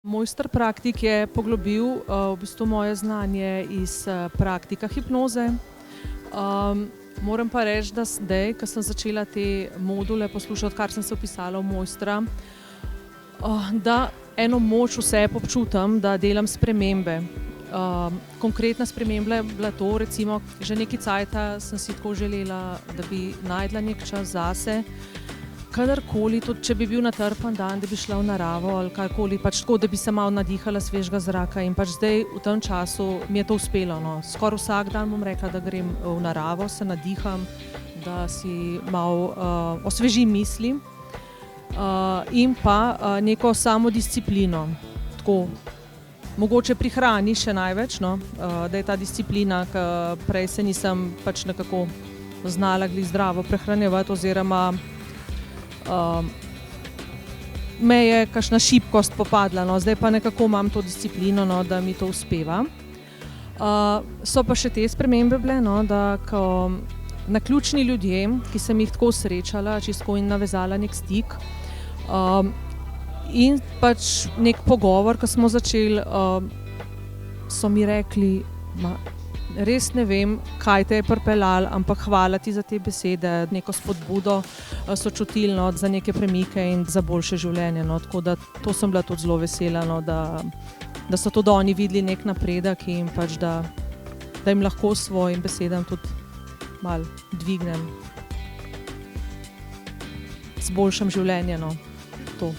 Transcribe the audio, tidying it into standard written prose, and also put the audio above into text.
Mojster praktik je poglobil v bistvu moje znanje iz praktika hipnoze. Moram pa reči, da zdaj, ko sem začela te module poslušati, odkar sem se vpisala v mojstra, da eno moč v sebi občutim, da delam spremembe. Konkretna sprememba je bila to, recimo, že nekaj cajta sem si tako želela, da bi našla neki čas zase. Kadarkoli, tudi če bi bil natrpan dan, da bi šla v naravo ali karkoli, pač tako, da bi se malo nadihala svežega zraka, in pač zdaj v tem času mi je to uspelo, no. Skoraj vsak dan bom rekla, da grem v naravo, se nadiham, da si malo osvežim misli. In pa neko samodisciplino. Tako, mogoče pri hrani še največ, no, da je ta disciplina, ke prej se nisem pač nekako znala glih zdravo prehranjevati oziroma me je kakšna šibkost popadla, no, zdaj pa nekako imam to disciplino, no, da mi to uspeva. So pa še te spremembe bile, no, da ko naključni ljudje, ki sem jih tako srečala, čisto in navezala neki stik, in pač neki pogovor, ko smo začeli, so mi rekli: res ne vem, kaj te je pripeljalo, ampak hvala ti za te besede, neko spodbudo so čutili, no, za neke premike in za boljše življenje, no, tako da to sem bila tudi zelo vesela, no, da so tudi oni videli neki napredek in pač da jim lahko s svojim besedam tudi malo dvignem, izboljšam življenje, no, to.